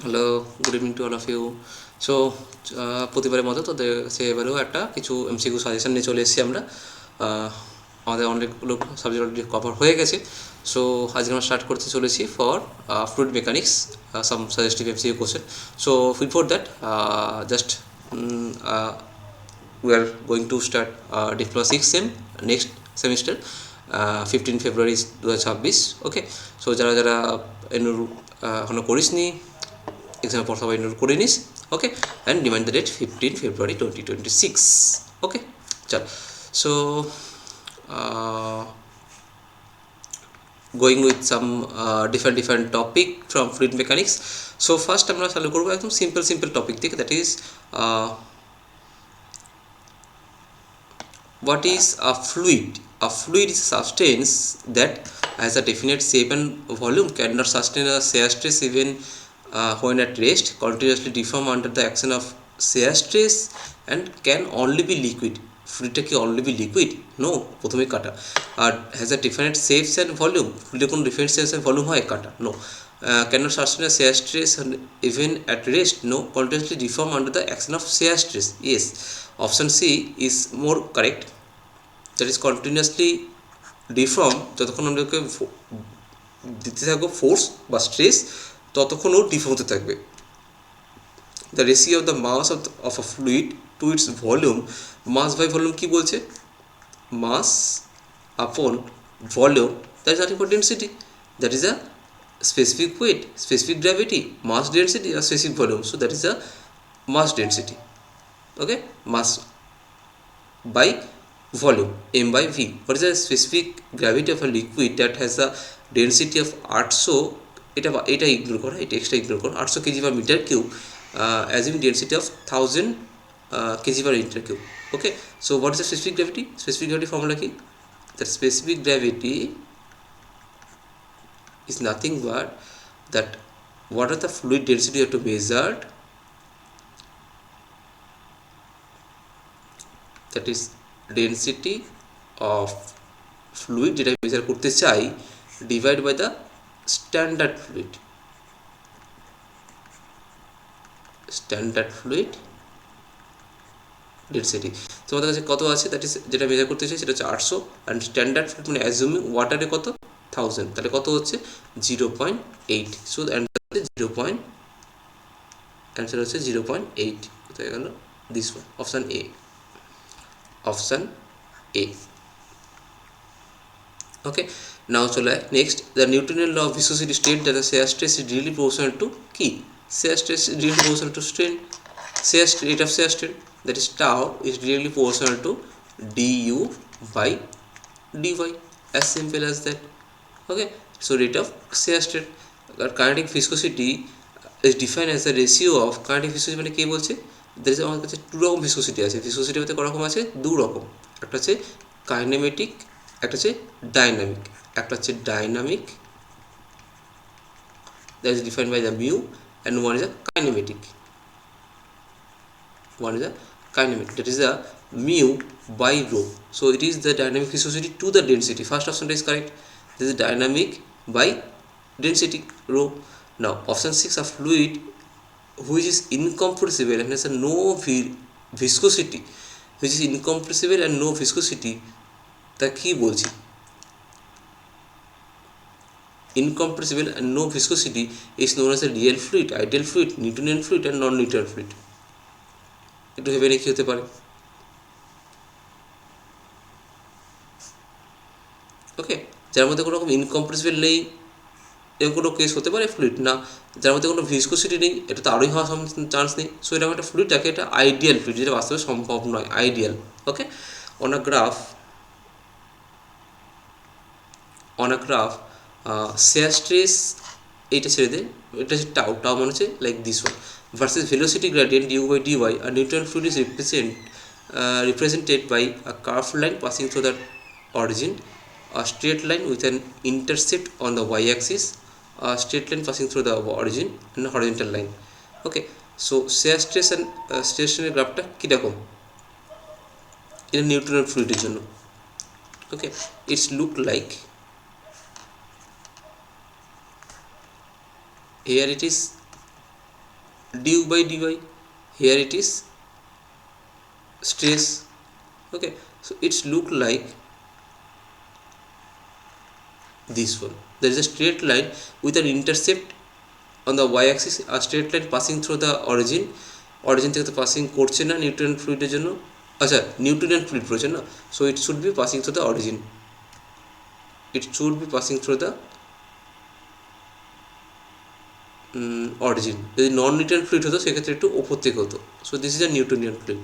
Hello, good evening to all of you. So প্রতিবারের মতো তোদের সে এবারেও একটা কিছু এমসিকিউ সাজেশন নিয়ে চলে এসেছি আমরা। আমাদের অনেকগুলো সাবজেক্ট অলরেডি কভার হয়ে গেছে। সো আজকে আমরা স্টার্ট করতে চলেছি for fluid mechanics, some suggestive MCQ question. So before that just we are going to start diploma 6 sem next semester 15 February 2026. Okay, so যারা যারা এনরোল এখনও করিসনি এক্সামের পর সবাই এনরোল করে নিস। Okay, and remind the date 15 February 2026. Okay, চল। So going with some different topic from fluid mechanics. So first আমরা চালু করবো একদম simple topic থেকে, that is what is a fluid? A fluid is a substance that has a definite shape and volume, cannot sustain a shear stress even when at rest, continuously deform under the action of shear stress, and can only be liquid. ফ্লুইডটা কি only be liquid? No, প্রথমে কাটা। আর has a definite shapes and volume, ফ্লুইডের কোনো different shapes and volume হয়? কাটা। No. Cannot sustain a shear stress and even at rest? No, continuously deform under the action of shear stress. Yes, option C is more correct, that is continuously deform যতক্ষণ আমাদেরকে দিতে থাকবো force বা stress ততক্ষণ ও deform হতে থাকবে। The ratio of the mass of a fluid to its volume, mass by volume কি বলছে? Mass upon volume, that is nothing for density, that is a specific weight, specific gravity, mass density or specific volume. So that is the mass density. Okay, mass by volume, m by v. What is the specific gravity of a liquid that has a density of 800, এটা ignore করো, এটা extra ignore করো, 800 kg per metre cube, assuming density of 1000 kg per metre cube. Okay, so what is the specific gravity? Specific gravity formula কি? The specific gravity is nothing but that what are the fluid density you have to measure, that is density of fluid যেটা measure করতে চাই divide by the standard fluid, standard fluid density তোমাদের কাছে কত আছে, that is যেটা measure করতে চাই সেটা হচ্ছে 800, অ্যান্ড স্ট্যান্ডার্ড ফ্লুইড মানে অ্যাজিউমিং ওয়াটারে কত 1000, তাহলে কত হচ্ছে 0.8. সো অ্যান্সার হচ্ছে 0.8. কোথায় গেল? This one, option A, option A. Okay, now চলে আয় নেক্সট। দ্য নিউটনের law of viscosity state that the shear stress is directly proportional to কি? shear stress is directly proportional to strain, rate of shear strain, that is tau is directly proportional to du by dy, as simple as that. Okay, so rate of shear strain. Kinetic viscosity is defined as the ratio of, kinetic viscosity মানে কে বলছে? there is আমাদের কাছে দু রকম viscosity আছে। Viscosity মধ্যে করকম আছে? দু রকম, একটা হচ্ছে কাইনেমেটিক, একটা হচ্ছে ডাইনামিক। একটা হচ্ছে dynamic, that is defined by the mu, and one is a kinematic, one is a kinematic, that is the mu by rho. So it is the dynamic viscosity to the density. First option is correct, this is dynamic by density rho. Now option 6, a fluid which is incompressible and has a no viscosity, which is incompressible and no viscosity, তা কি বলছি? Incompressible and no viscosity is known as a real fluid, ideal fluid, Newtonian fluid and non-Newtonian fluid. একটু ভেবে কি হতে পারে? ওকে, যার মধ্যে কোনো রকম ইনকম্প্রেসিবল নেই এরকম কোনো কেস হতে পারে ফ্লুইড না, যার মধ্যে কোনো ভিসকোসিটি নেই এটা তো আরোই হওয়ার চান্স নেই। সো এরকম একটা ফ্লুইড যাকে এটা আইডিয়াল ফ্লুইড, যেটা বাস্তবে সম্ভব নয়, ideal. Okay, on a graph shear stress, এইটা ছেড়ে দে, এটা হচ্ছে টাউ, টাউ মানে হচ্ছে like this one, versus velocity gradient du by dy, আর Newton fluid is represented by a curved line passing through the origin, a straight line with an intercept on the y-axis, a straight line passing through the origin, and a horizontal line. Okay, so shear stress and স্টেশনের গ্রাফটা কীরকম? এটা নিউটনের ফ্লুইডের জন্য। Okay, it's look like, here it is du by dy, here it is stress. Okay, so it's look like this one. There is a straight line with an intercept on the y axis, a straight line passing through the origin থেকে তো passing করছে না nutrient ফ্লুইডের জন্য, আচ্ছা nutrient fluid রয়েছে না, so it should be passing through the origin, it should be passing through the origin. যদি নন nutrient fluid হতো সেক্ষেত্রে একটু ওপর থেকে হতো। So this is a nutrient fluid.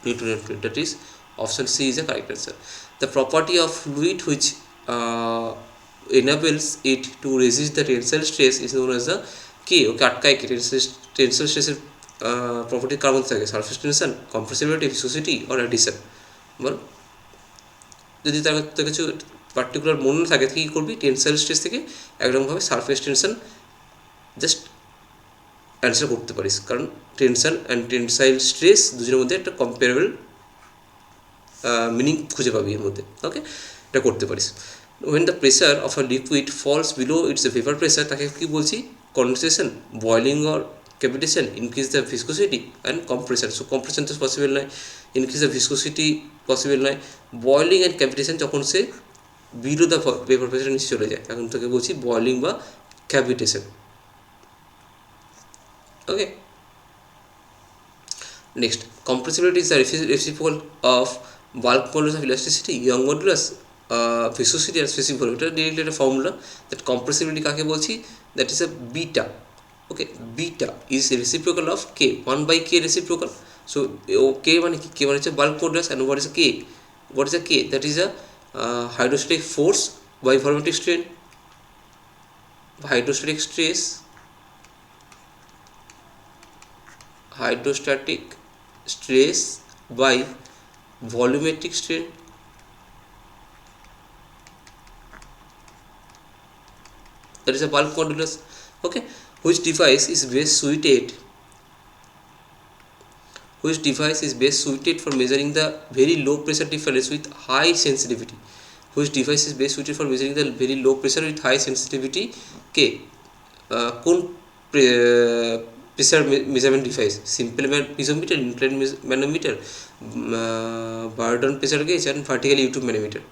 Newtonian fluid, that is option C is the correct answer. The property of fluid which enables it to resist the tensile stress is known as the K. Okay, আটকায় কি tensile স্ট্রেসের property কার মধ্যে থাকে? Surface tension, compressibility, viscosity or addition. বল, যদি তার কিছু পার্টিকুলার মনে থাকে কী করবি? টেনসাইল স্ট্রেস থেকে একরকমভাবে সারফেস টেনশন জাস্ট অ্যান্সার করতে পারিস, কারণ টেনশন অ্যান্ড টেনসাইল স্ট্রেস দুজনের মধ্যে একটা কম্পেয়ারেবল মিনিং খুঁজে পাবি এর মধ্যে। ওকে, এটা করতে পারিস। when the pressure of a liquid falls below its vapor pressure, তাকে কী বলছি? Condensation, boiling or cavitation, increase the viscosity and compression. So compression তো পসিবল নয়, ইনক্রিজ দ্য ভিসকোসিটি পসিবল নয়, বয়লিং অ্যান্ড ক্যাভিটেশন যখন সে বিলো দ্য ভেপর প্রেসার নিচে চলে যায়, এখন তোকে বলছি বয়লিং বা cavitation. Okay, next, compressibility is the reciprocal of bulk modulus of elasticity, young modulus, viscosity and specific volume. এটা ডিরেক্টলি একটা ফর্মুলা দ্যাট compressibility কাকে বলছি? That is a beta. Okay, beta is reciprocal of k, 1 by k reciprocal. So k মানে কি? k মানে হচ্ছে bulk modulus, and what is a k? What is a k? That is a hydrostatic force by volumetric strain, hydrostatic stress, hydrostatic stress by volumetric strain. That is a bulk modulus. Okay, which device is best suited for measuring the very low pressure difference with high sensitivity? Which device is best suited for measuring the very low pressure with high sensitivity? কোন pressure measurement device? Simple piezometer, incline manometer, Bourdon pressure gauge and vertical U tube manometer.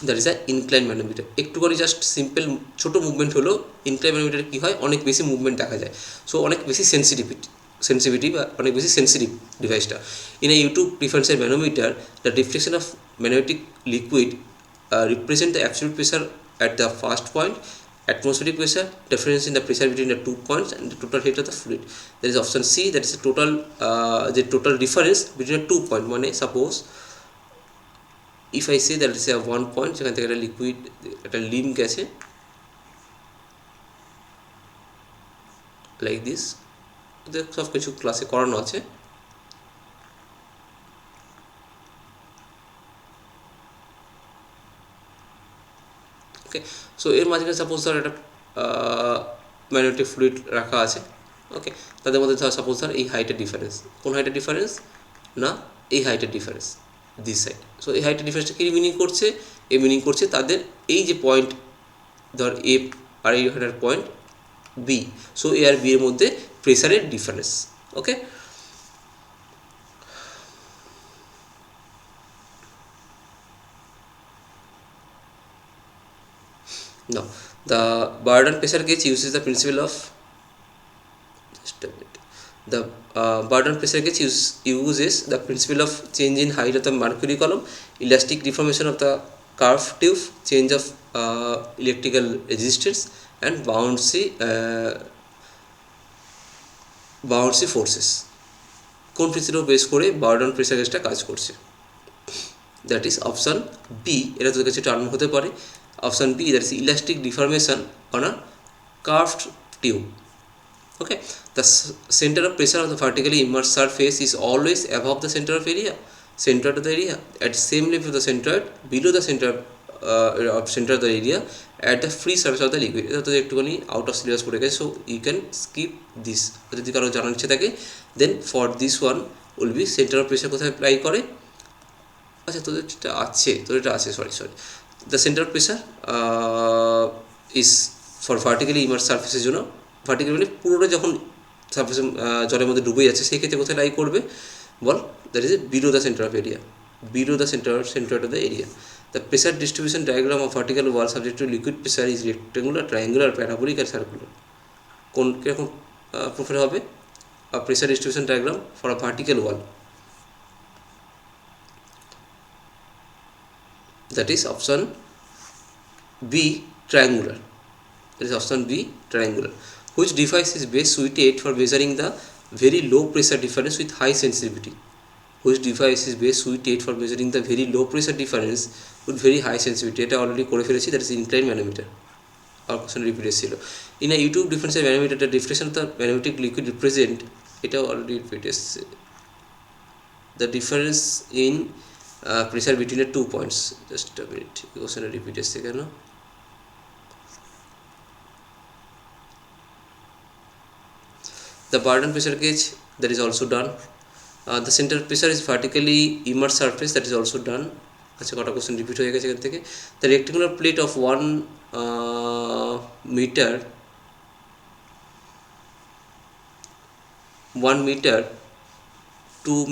That is a incline manometer. একটুখানি just simple ছোটো movement হলো, incline ম্যানোমিটারে কী হয়? অনেক বেশি movement দেখা যায়, সো অনেক বেশি সেন্সিটিভিটি বা অনেক বেশি সেন্সিটিভ ডিভাইসটা। In a YouTube differential manometer, the reflection of magnetic liquid represent the absolute pressure at the first point, atmospheric pressure, difference in the pressure between the 2 points, and the total heat of the fluid. There is option C, that is the total difference between the 2 points. মানে suppose if I say that is a 1 point, যেখান থেকে একটা liquid একটা Lim গেছে like this, সব কিছু ক্লাসে করানো আছে। সো এর মাঝখানে সাপোজ ধর একটা ম্যাগনেটিক ফ্লুইড রাখা আছে। ওকে, তাদের মধ্যে ধর সাপোজ ধর এই হাইটের ডিফারেন্স, কোন হাইটের ডিফারেন্স? না, এই হাইটের ডিফারেন্স, দিস সাইড। সো এই হাইটের ডিফারেন্সটা কী মিনিং করছে? এ মিনিং করছে তাদের এই যে পয়েন্ট ধর এ আর এই হাইটের পয়েন্ট বি, সো এ আর বি এর মধ্যে প্রেসারের difference. Okay, now the Barden pressure gauge uses the principle of Barden pressure gauge uses the principle of change in height of the mercury column, elastic deformation of the curved tube, change of electrical resistance, and bouncy forces. কোন principle base করে Bourdon pressure গেজটা কাজ করছে? That is option B. এটা তোদের কাছে term হতে পারে। Option B, that is elastic deformation on a curved tube. Okay, the center of pressure of the vertically immersed surface is always above the center of the area, at same level of the centroid, below the center of the area, at the free surface of the liquid. এটা তো একটুখানি out of syllabus পড়ে গেছে, so you can skip this. যদি কারো জানার ইচ্ছে থাকে, then for this one will be centre of pressure কোথায় অ্যাপ্লাই করে, আচ্ছা তোদের এটা আছে sorry the centre of pressure is for vertically immerse সার্ফেসের জন্য, ভার্টিক্যালি মানে পুরোটা যখন সার্ফেসে জলের মধ্যে ডুবে যাচ্ছে সেই ক্ষেত্রে কোথায় লাই করবে বল, that is below the centre of area, below the center of the area. The pressure distribution diagram of vertical wall subject to liquid pressure is rectangular, triangular, parabolic and circular. কোন কিরকম profile হবে a pressure distribution diagram for a vertical wall, that is option B, triangular. That is option B, triangular. Which device is best suited for measuring the very low pressure difference with high sensitivity? Which device is best suited for measuring the very low pressure difference with very high sensitivity? এটা already করে ফেলেছি, that is inclined manometer. আর question repeat এসেছিল। In a U tube difference manometer the deflection of the manometric liquid represent, এটাও already repeat এসেছে। The difference in pressure between a 2 points, just a minute, question repeat এসেছে কেন? The Barton pressure gauge, that is also done. The center pressure is vertically immersed surface, that is also done. আচ্ছা কটা question repeat হয়ে গেছে এখান থেকে। The rectangular plate of 1 meter 2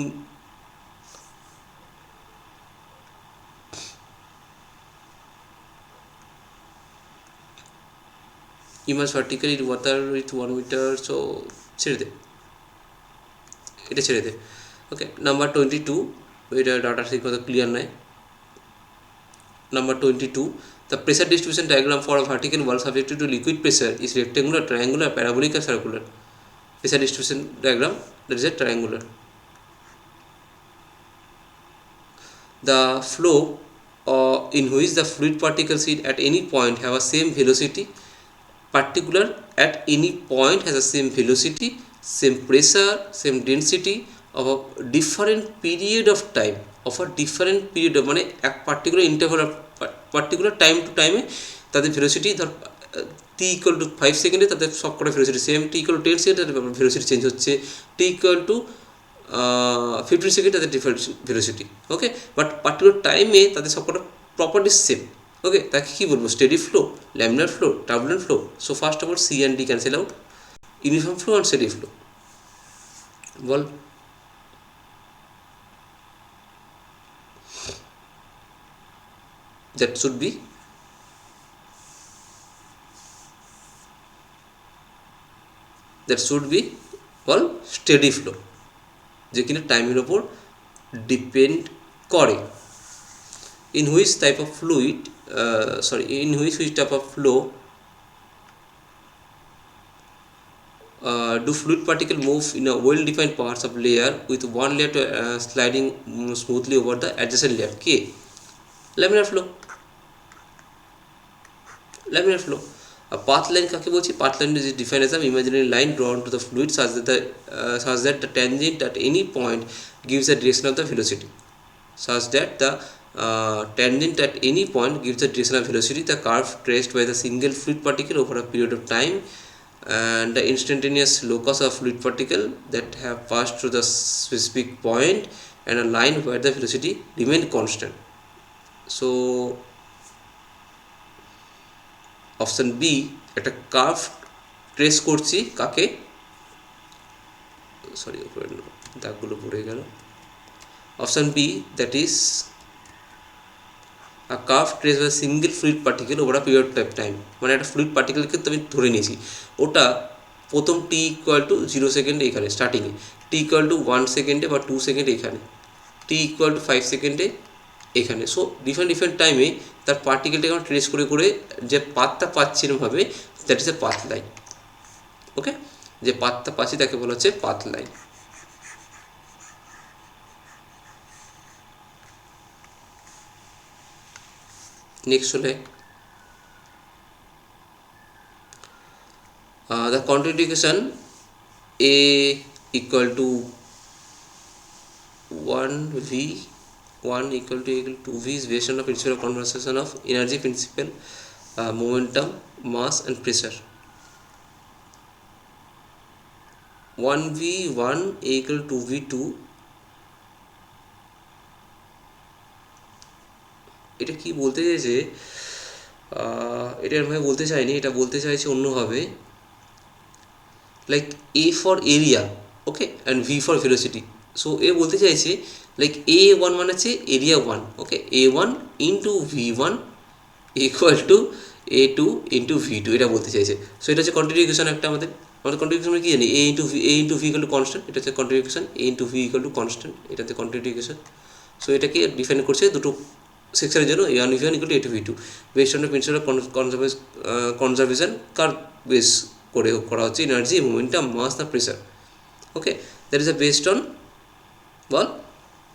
immersed vertically in water with 1 meter, so ছেড়ে দে, এটা ছেড়ে দে। ওকে, number 22, এটা ডাটা ঠিক মতো ক্লিয়ার নয়। Number 22, the pressure distribution diagram for a vertical wall subjected to liquid pressure is rectangular, triangular, parabolic or circular? Pressure distribution diagram, that is a triangular. The flow in which the fluid particles at any point have a same velocity, particular at any point has a same velocity, same pressure, same density of a different period of time, of a different period of মানে এক particular interval of particular time to টাইমে তাদের velocity ধর T equal to 5 সেকেন্ডে তাদের সব কটা velocity same, T equal to 10 সেকেন্ডে তাদের ভেলোসিটি চেঞ্জ হচ্ছে, টি ইকুয়াল টু 15 সেকেন্ড তাদের different velocity. Okay, but particular টাইমে তাদের সব কটা প্রপার্টিস সেম। ওকে, তাকে কী বলবো? Steady flow, laminar flow, turbulent flow. So first of all C and D cancel out, uniform flow and steady flow. বল that should be বল স্টেডি ফ্লো, যে কিনা টাইমের ওপর ডিপেন্ড করে। in which type of fluid in which type of flow do fluid particle move in a well defined parts of layer with one layer sliding smoothly over the adjacent layer? K, laminar flow. Laminar flow. A path line কাকে বলছি? path line is defined as an imaginary line drawn to the fluid such that the tangent at any point gives the direction of the velocity. Tangent at any point gives the direction of velocity. The curve traced by the single fluid particle over a period of time and the instantaneous locus of fluid particle that have passed through the specific point and a line where the velocity remain constant. So option B, একটা curve trace করছি কাকে, sorry উপরে দাগগুলো পড়ে গেল। Option B, that is a curve trace by single fluid particle over a period of time. মানে একটা fluid পার্টিকেলকে তো আমি ধরে নিয়েছি, ওটা প্রথম টি ইকুয়াল টু 0 সেকেন্ডে এখানে স্টার্টিংয়ে, টি ইকুয়াল টু 1 সেকেন্ডে বা 2 সেকেন্ডে এখানে, টি ইকুয়াল টু 5 সেকেন্ডে এখানে। সো ডিফারেন্ট টাইমে তার পার্টিকেলটাকে আমরা ট্রেস করে করে যে পাথটা পাচ্ছি এরকমভাবে, that is a path line. Okay, যে পাথটা পাচ্ছি তাকে বলা হচ্ছে পাথ লাইন। নেক্সট হলে the quantification A equal to 1V 1 equal to 2V is based on the principle of conservation of energy principle, momentum, mass and pressure. 1V1 equal to V2 এটা কি বলতে চাইছে, এটা আমি বলতে চাইনি, এটা বলতে চাইছে অন্যভাবে, like A for area, okay, and V for velocity. So এ বলতে চাইছে লাইক A1 মানে হচ্ছে area 1, okay, A1 into V1 equal to A2 into V2, এটা বলতে চাইছে। সো এটা হচ্ছে কন্টিনিউ ইকুয়েশন একটা আমাদের কন্টিনিউ ইকুয়েশন কি জানি, A into V equal to constant, এটা হচ্ছে continue equation, A into V equal to constant, এটা হচ্ছে কন্টিনিউ ইকুয়েশন। সো এটাকে ডিফাইন করছে দুটো সেকশনের জন্য, A1 V1 equal to A2 V2 based on principle of conservation curve base করে করা হচ্ছে এনার্জি, মোমেন্টাম, মাস না pressure, okay, that is based on বল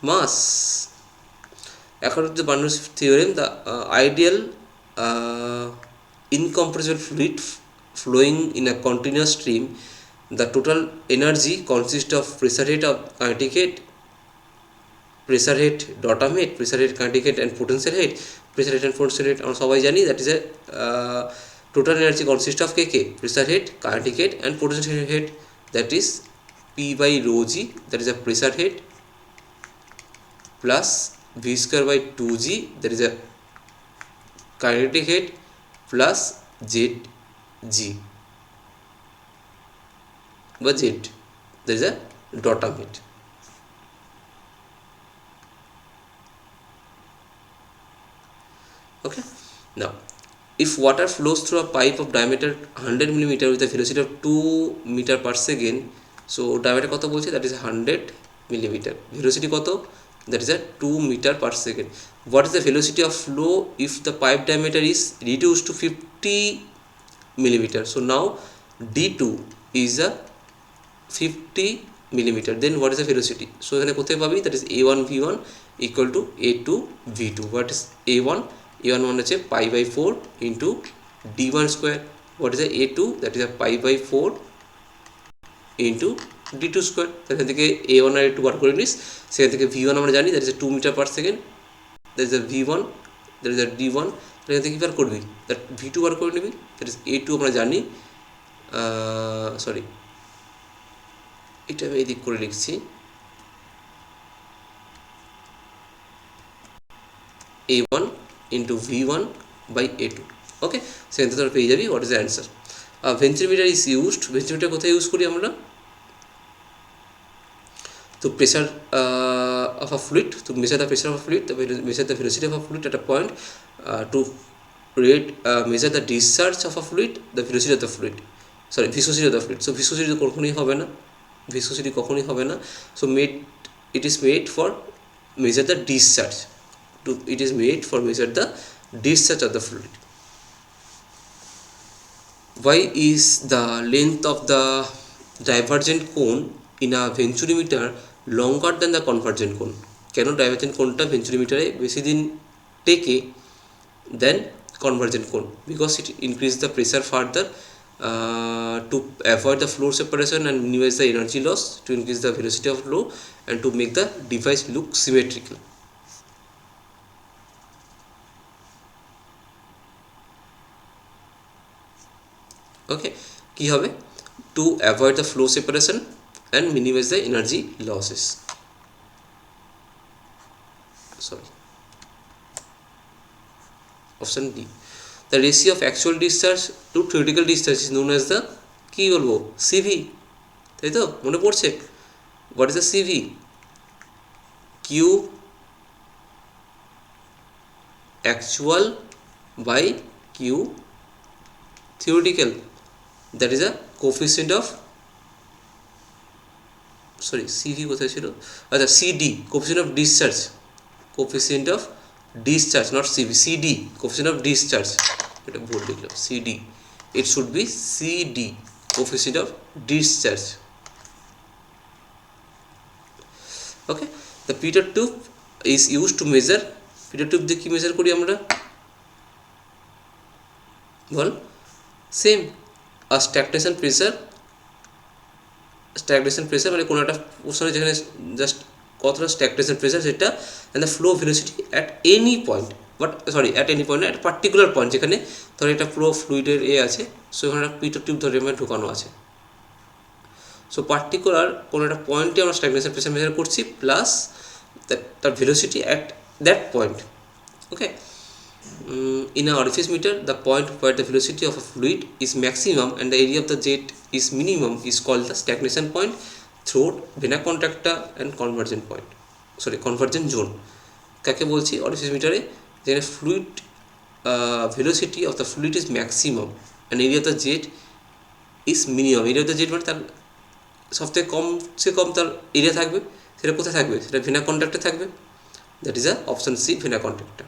mass. According to the Bernoulli theorem, the ideal incompressible fluid flowing in a continuous stream, the total energy consists of pressure head of kinetic head, pressure head datum head, pressure head kinetic head and potential head. Pressure head and potential head আমরা সবাই জানি, that is a total energy consists of KK, pressure head, kinetic head and potential head, that is P by rho G, that is a pressure head, plus V square by 2G, that is a kinetic head, plus ZG by Z, that is a datum head. Okay, now if water flows through a pipe of diameter 100 mm with a velocity of 2 meter per second, so diameter কত বলছে, that is 100 mm, velocity কত, that is a 2 meter per second. What is the velocity of flow if the pipe diameter is reduced to 50 millimeter? So now d2 is a 50 millimeter, then what is the velocity? So এখানে কোথায় পাবি, that is a1 v1 equal to a2 v2. What is a1 মানে হচ্ছে pi by 4 into d1 square. What is the a2, that is a pi by 4 into d2 square. সেখান থেকে a1 আর a2 বার করে নিস, সেখান থেকে v1 আমরা জানি, that is a 2 meter per second, that is a v1, that is a d1, সেখান থেকে কী বার করবি, that v2 বার করে নিবি, that is a2 আমরা জানি, সরি এটা আমি এদিক করে লিখছি, a1 into v1 by a2, ওকে, সেখান থেকে তোরা পেয়ে যাবি what is the answer. Venturimeter is used, venturimeter কোথায় ইউজ করি আমরা, to pressure of a fluid, to measure the pressure of a fluid, to measure the velocity of a fluid at a point, to measure the discharge of a fluid, the velocity of the fluid, sorry, viscosity of the fluid. So viscosity কখনোই হবে না, viscosity কখনোই হবে না, so it is made for measure the discharge, it is made for measure the discharge of the fluid. Why is the length of the divergent cone in a venturimeter longer than the convergent cone? কেন divergent কোনটা ভেঞ্চুরিমিটারে বেশি দিন টেকে দেন convergent cone? Because it increases the pressure further to avoid the flow separation and minimize the energy loss, to increase the velocity of flow and to make the device look symmetrical. Okay, কি হবে, to avoid the flow separation and minimize the energy losses. Sorry, option D. The ratio of actual discharge to theoretical discharge is known as the কি বলবো CV, তাই তো মনে পড়ছে, what is the CV? Q actual by Q theoretical, that is a coefficient of, sorry CV কোথায় ছিল, আচ্ছা CD, coefficient of discharge, coefficient of discharge, not CV, CD, coefficient of discharge, এটা ভুল লিখলাম, CD, it should be CD, coefficient of discharge. Okay, the Peter tube is used to measure, Peter tube দিয়ে কি measure করি আমরা বল, same আর stagnation pressure মানে কোনো একটা পোর্শনে যেখানে জাস্ট কতটা স্ট্যাগনেশন প্রেসার সেটা, and the flow velocity at any point, but sorry at any point, একটা পার্টিকুলার পয়েন্ট যেখানে ধর একটা পুরো ফ্লুইডের আছে, সো এখানে একটা পিটার টিউব ধরে ঢোকানো আছে, সো পার্টিকুলার কোনো একটা পয়েন্টে আমরা স্ট্যাগনেশন প্রেসার মেজার করছি প্লাস তার velocity at that point, okay. In an orifice meter, the point where the velocity of a fluid is maximum and the area of the jet is minimum is called the stagnation point, throat, vena contracta and convergent zone. কাকে বলছি orifice meter-এ যেখানে fluid velocity of the fluid is maximum and area of the jet is minimum. area of the jet মানে তার সবথেকে কমসে কম তার area থাকবে, সেটা কোথায় থাকবে, সেটা ভেনা কন্ট্রাক্টে থাকবে, that is a option C, vena contractor.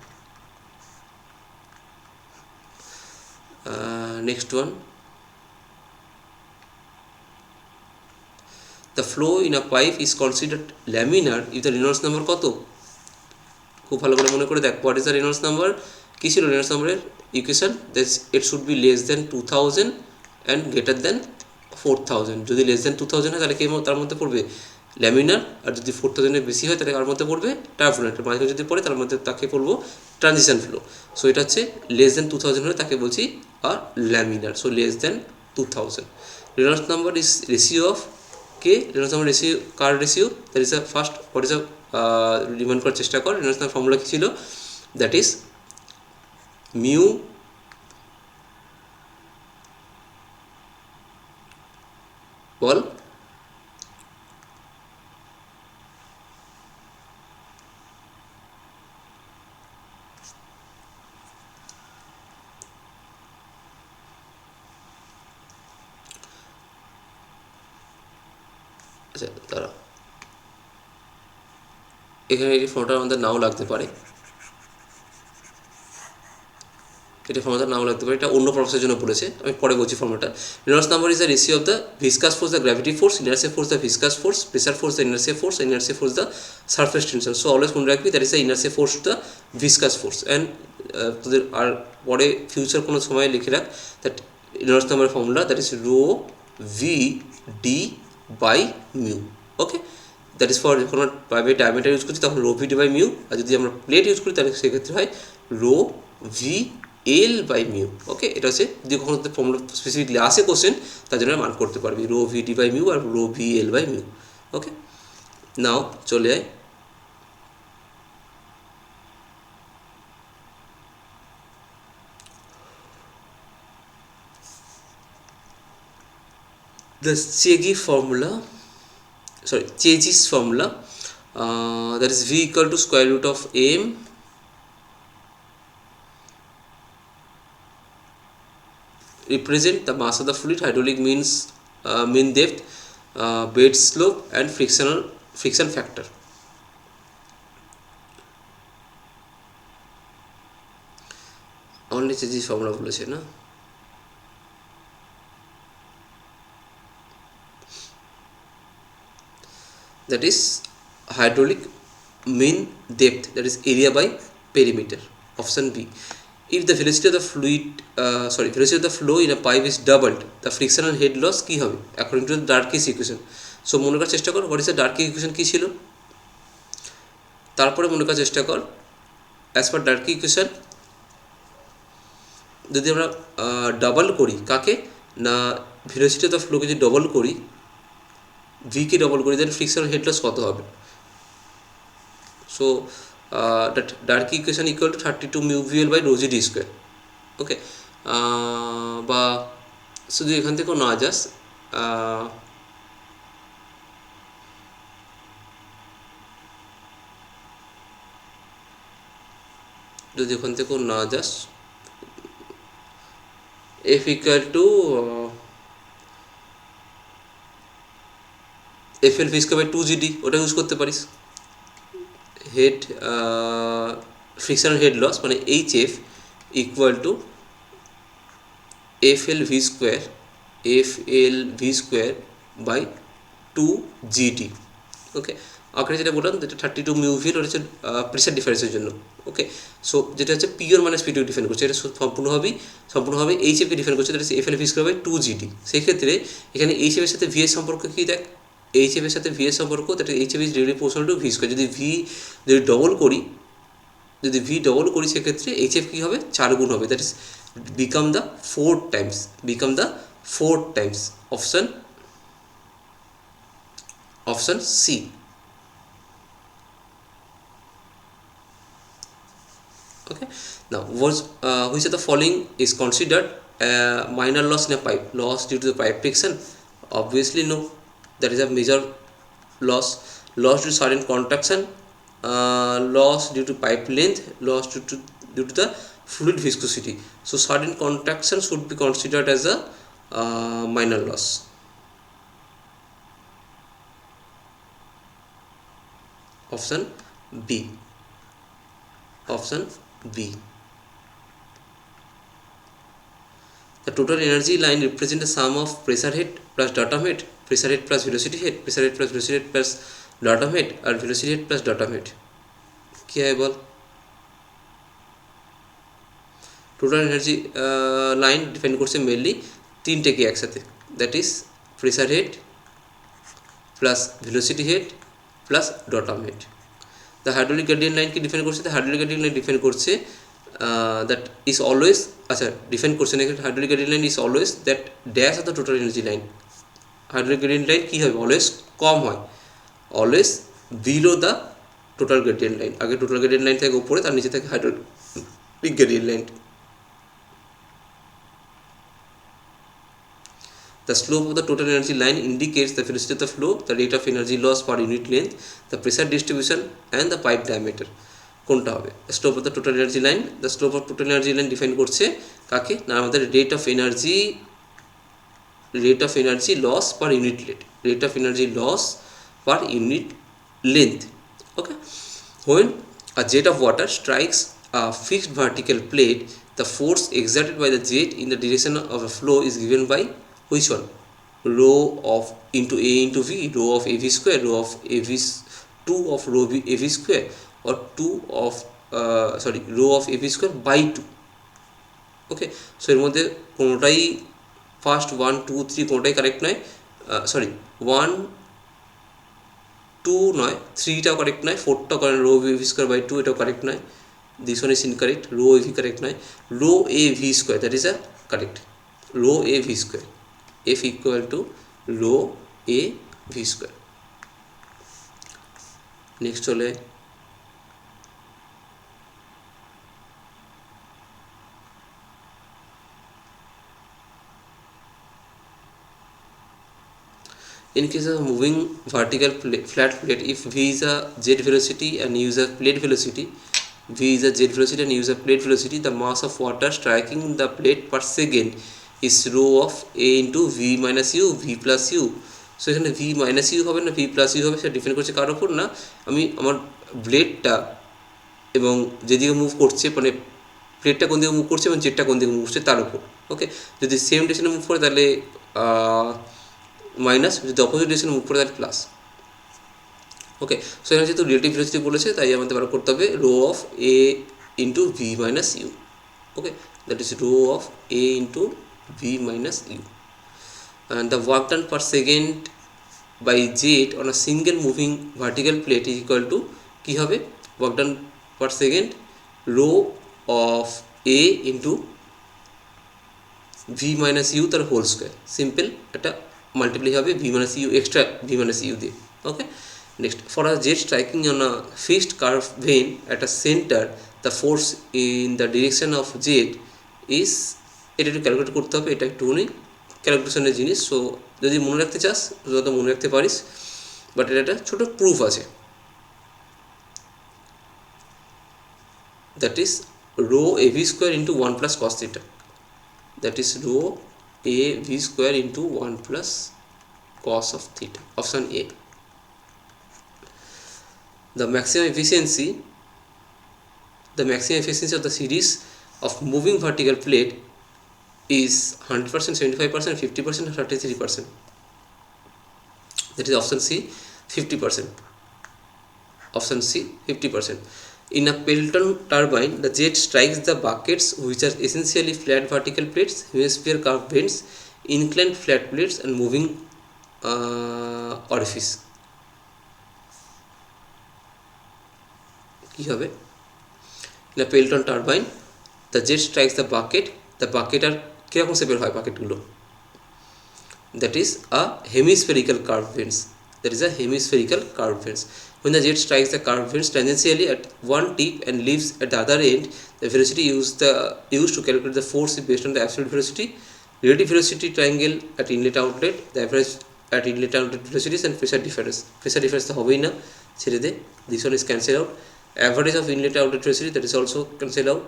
Next one, the flow in a pipe is considered laminar if the Reynolds number কত? খুব ভালো করে মনে করে দেখ, what is the Reynolds number? কি ছিল Reynolds number এর equation? it should be less than 2000 and greater than 4000. যদি less than 2000 হয় তাহলে কি তার মধ্যে পড়বে ল্যামিনার, আর যদি 4000 এর বেশি হয় তাহলে তার মধ্যে পড়বে টার্বুলেন্ট, মাঝে যদি পড়ে তার মধ্যে তাকে বলবো ট্রানজিশন ফ্লো। সো এটা হচ্ছে less than 2000 হলে তাকে বলছি আর laminar. So less than 2000. Reynolds number is ratio of কে, Reynolds number ratio কার ratio, that is a first, what is a remind করার চেষ্টা কর। Reynolds number ফর্মুলা কি ছিল, দ্যাট ইজ মিউ বল আচ্ছা তারা এখানে এই ফর্মটা আমাদের নাও লাগতে পারে, এটা ফর্মুলা নাও লাগতে পারে, এটা অন্য প্রসেসের জন্য পড়েছে, আমি পরে বলছি ফর্মুলাটা। Reynolds number is the ratio of the viscous force, the gravity force, inertia force, the viscous force, pressure force, the inertia force, the surface tension. So always মনে রাখবি that is the inertia force to the viscous force, and তোদের আর পরে future কোনো সময় লিখে রাখ that Reynolds number formula, that is rho v d by mu. ওকে, that is for যখন আমরা পাইপের ডায়ামিটার ইউজ করছি তখন rho V D by mu, আর যদি আমরা প্লেট ইউজ করি তাহলে সেক্ষেত্রে হয় rho V L by mu. Okay, এটা হচ্ছে যদি কখনো ফর্মুলা স্পেসিফিকলি আসে কোশ্চেন তার জন্য মান করতে পারবি rho V D by mu আর rho V L by mu. Okay, now চলে আয় the Chegy Chegy's formula, that is v equal to square root of m represent the mass of the fluid, hydraulic means mean depth, bed slope and friction factor. only Chegy's formula বলেছে না, that is hydraulic mean depth, that is area by perimeter, option B. If the velocity of the velocity of the flow in a pipe is doubled, the frictional head loss কি হবে according to the Darcy's equation. So মনে করার চেষ্টা কর what is the Darcy equation কি ছিল, তারপরে মনে করার চেষ্টা কর as per Darcy equation যদি আমরা ডাবল করি কাকে না velocity of the flow কে যদি ডাবল করি, v কে ডাবল করি, দেন ফ্রিকশনাল হেড লস কত হবে। So that Darcy equation equal to 32 mu vl by rho g d square. ওকে, বা শুধু এখান থেকেও না যাস, যদি ওখান থেকেও না যাস f equal to FL v square by 2GD ওটা ইউজ করতে পারিস। হেড ফ্রিকশনাল হেড লস মানে HF equal to FL v square by 2GD। Okay, আগে যেটা বললাম যেটা 32 মিউ ভিল ওটা হচ্ছে প্রেশার ডিফারেন্সের জন্য। ওকে, সো যেটা হচ্ছে পিওর মানে স্পিডকে ডিফাইন করছে, এটা সম্পূর্ণভাবে HF কে ডিফাইন করছে, that is FL v square by 2GD। সেই ক্ষেত্রে এখানে HF এর সাথে V এর সম্পর্ক কি দেখ, HF এর সাথে V এর সম্পর্ক, that is HF is directly proportional to V square. যদি V ডবল করি সেক্ষেত্রে HF কি হবে 4 গুণ হবে, that is become the 4 times, option C. Okay, now which of the following is considered minor loss in a pipe? Loss due to the pipe friction? Obviously no, that is a major loss. Loss due to sudden contraction, loss due to pipe length, loss due to the fluid viscosity. So sudden contraction should be considered as a minor loss. Option B. Option B. The total energy line represents the sum of pressure head plus datum head, pressure head plus velocity head, pressure head plus velocity head plus datum head और velocity head plus datum head. क्या है बोल? Total energy line define করছে mainly তিনটে কি একসাথে, that is pressure head plus velocity head plus datum head. The hydraulic gradient line কি define করছে? The hydraulic gradient line define করছে that is always আচ্ছা define করছে না, hydraulic gradient line is always that dash of the total energy line. hydraulic gradient line কি হবে? always কম হয়, always below the total gradient line. আগে total gradient line থেকে উপরে, তার নিচে থাকে hydraulic gradient line. The slope of the total energy line indicates the velocity of the flow, the rate of energy loss per unit length, the pressure distribution and the pipe diameter. কোনটা হবে? Slope of the total energy line, the slope of total energy line define করছে কাকে না, আমাদের rate of energy loss per unit length, rate of energy loss per unit length. Okay, when a jet of water strikes a fixed vertical plate, the force exerted by the jet in the direction of a flow is given by which one? Rho of into A into V, rho of AV square, rho of AV 2 of rho AV square, or 2 of rho of AV square by 2. Okay, so এর মধ্যে কোনোটাই first 1 2 3 কোনোটাই correct নয়, 1 2 নয়, 3টাও correct নয়, 4টাও correct, rho AV square by 2 এটাও কারেক্ট নয়, this one is incorrect, rho AV correct নয়, rho AV square that is a correct, rho AV square, F equal to rho AV square. Next চলে in case of moving vertical flat plate, if V is a jet velocity and U is a plate velocity, V is a jet velocity and U is a plate velocity, the mass of water striking the plate per second is rho of A into V minus U, V plus U. So এখানে V minus U হবে না V plus U হবে, সেটা depend করছে কার ওপর না, আমি আমার ব্লেডটা এবং যেদিকে মুভ করছে, মানে প্লেটটা কোন দিকে মুভ করছে এবং জেটটা কোন দিকে মুভ করছে তার উপর. ওকে, যদি সেম ডিরেকশনে মুভ করে তাহলে মাইনাস, যদি অপোজিট ডিরেকশনে মুভ করে তাহলে প্লাস. ওকে, সো এখানে যেহেতু রিলেটিভ ভেলোসিটি বলেছে তাই আমাদের বার করতে হবে rho of A into V minus U. Okay, that is rho of A into V minus U, and the work done per second by jet on a single moving vertical plate is equal to কি হবে? work done per second rho of A into V minus U তার whole square, simple এটা multiply হবে V minus U extra V minus U দিয়ে. Okay, next, for a jet striking on a fixed curve vane at a centre, the force in the direction of jet is, এটা একটু calculate করতে হবে, এটা একটুখানি ক্যালকুলেশনের জিনিস. So যদি মনে রাখতে চাস যত মনে রাখতে পারিস, বাট এটা একটা ছোটো প্রুফ আছে, that is rho AV square into 1 plus cos theta, that is rho AV square into 1 plus cos of theta. Option A. The maximum efficiency of the series of moving vertical plate is 100%, 75%, 50%, or 33%. That is option C, 50%. Option C, 50%. In a Pelton turbine, the jet strikes the buckets, which are essentially flat vertical plates, hemisphere curved vents, inclined flat plates, and moving orifice. কি হবে? In a Pelton turbine, the jet strikes the bucket. The bucket are কীরকম শেপের হয় বাকেটগুলো? That is a hemispherical curve vanes, that is a hemispherical curved vents. When the jet strikes the curved vents tangentially at one tip and leaves at the other end, the velocity used to calculate the force is based on the absolute velocity, relative velocity triangle at inlet outlet, the average at inlet outlet velocities, and pressure difference. Pressure difference the hobby na chede de, this one is cancelled out. Average of inlet outlet velocity, that is also cancelled out.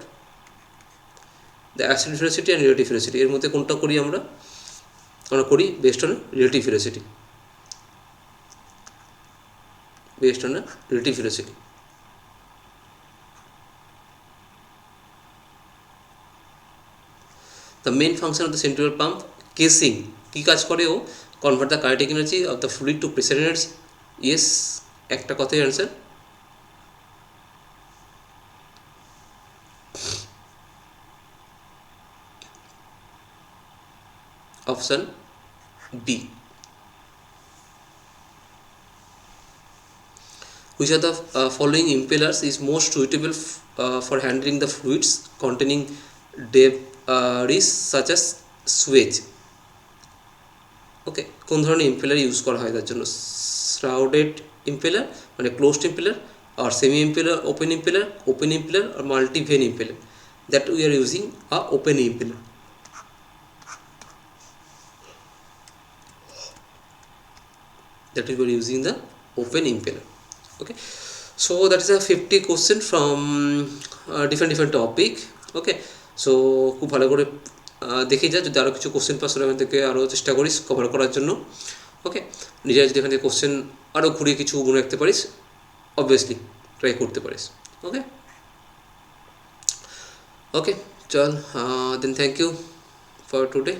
The absolute velocity and relative velocity এর মধ্যে কোনটা করি আমরা করি based on relative velocity, based on a relative velocity. The main function of the centrifugal pump casing কি কাজ করে, ও convert the kinetic energy of the fluid to pressure energy. Yes, একটা কথাই answer, option B. Which of the following impellers is most suitable for handling the fluids containing debris such as sewage? Okay, কোন ধরনের impeller use করা হয় তার জন্য? Shrouded impeller মানে closed impeller, আর সেমি ইম্পেলার, ওপেন ইম্পেলার আর multi vane impeller. That we are using a open impeller. That we were using the open impeller. Okay, so that is a 50 question from different topic. Okay, so খুব ভালো করে দেখে যা, যদি আরও কিছু question pass হলে থেকে আরও চেষ্টা করিস কভার করার জন্য। ওকে, নিজেরা যদি এখান থেকে কোশ্চেন আরও ঘুরিয়ে কিছু গুণ রাখতে পারিস, অবভিয়াসলি ট্রাই করতে পারিস। ওকে ওকে, চল দেন, থ্যাংক ইউ ফর টুডে।